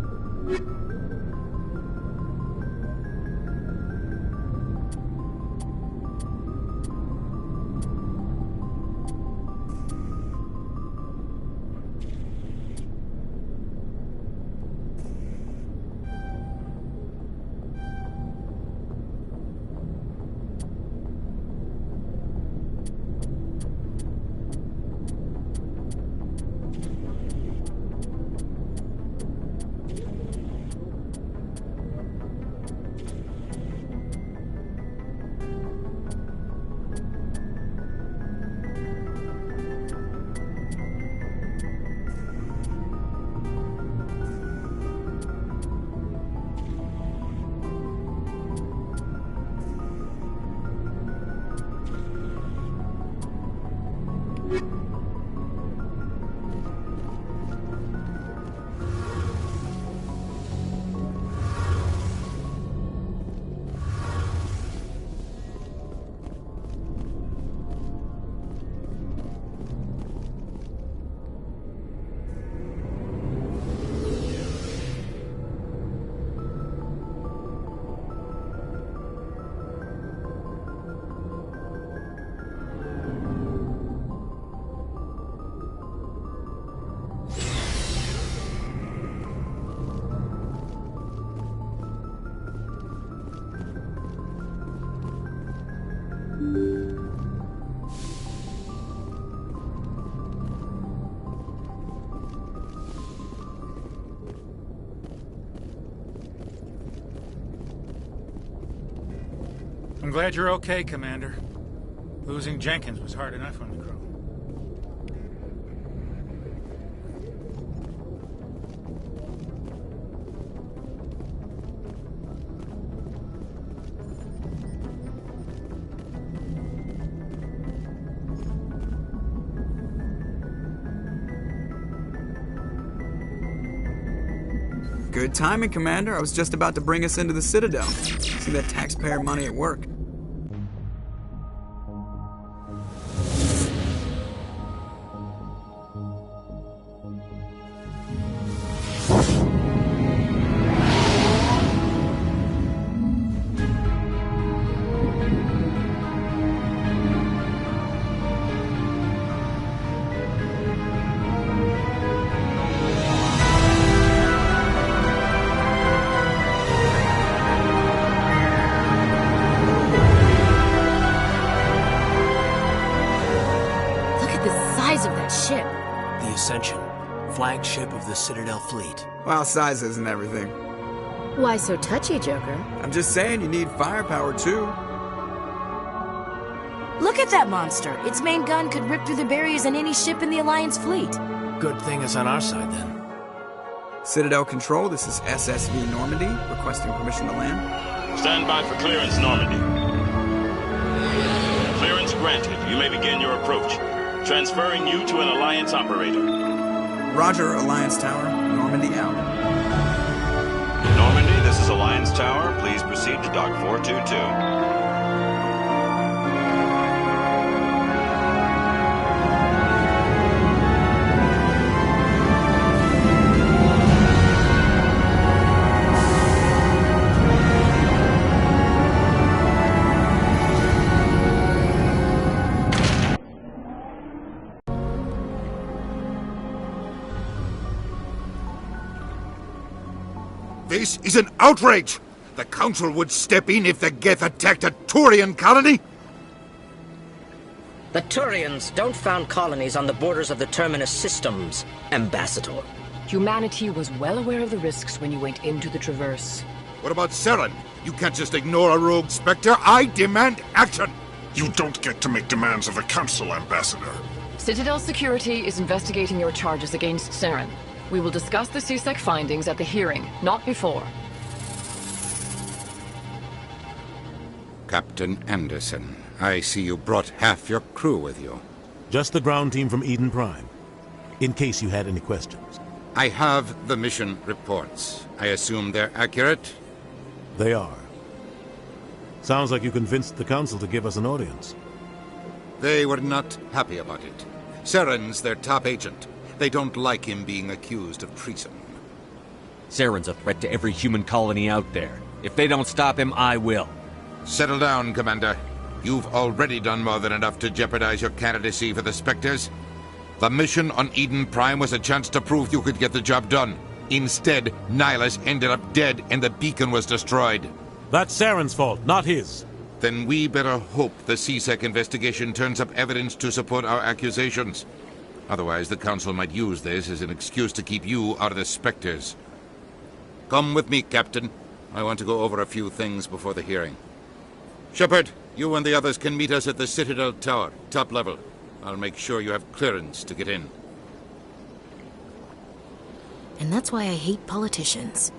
I'm glad you're okay, Commander. Losing Jenkins was hard enough on the crew. Good timing, Commander. I was just about to bring us into the Citadel. See that taxpayer money at work. Flagship of the Citadel fleet. Well, size isn't everything. Why so touchy, Joker? I'm just saying you need firepower, too. Look at that monster. Its main gun could rip through the barriers in any ship in the Alliance fleet. Good thing it's on our side, then. Citadel Control, this is SSV Normandy, requesting permission to land. Stand by for clearance, Normandy. Clearance granted. You may begin your approach. Transferring you to an Alliance operator. Roger, Alliance Tower. Normandy out. Normandy, this is Alliance Tower. Please proceed to Dock 422. This is an outrage! The Council would step in if the Geth attacked a Turian colony? The Turians don't found colonies on the borders of the Terminus systems, Ambassador. Humanity was well aware of the risks when you went into the Traverse. What about Saren? You can't just ignore a rogue Spectre. I demand action! You don't get to make demands of the Council, Ambassador. Citadel Security is investigating your charges against Saren. We will discuss the CSEC findings at the hearing, not before. Captain Anderson, I see you brought half your crew with you. Just the ground team from Eden Prime, in case you had any questions. I have the mission reports. I assume they're accurate? They are. Sounds like you convinced the Council to give us an audience. They were not happy about it. Saren's their top agent. They don't like him being accused of treason. Saren's a threat to every human colony out there. If they don't stop him, I will. Settle down, Commander. You've already done more than enough to jeopardize your candidacy for the Spectres. The mission on Eden Prime was a chance to prove you could get the job done. Instead, Nihilus ended up dead and the beacon was destroyed. That's Saren's fault, not his. Then we better hope the CSEC investigation turns up evidence to support our accusations. Otherwise, the Council might use this as an excuse to keep you out of the Spectres. Come with me, Captain. I want to go over a few things before the hearing. Shepard, you and the others can meet us at the Citadel Tower, top level. I'll make sure you have clearance to get in. And that's why I hate politicians.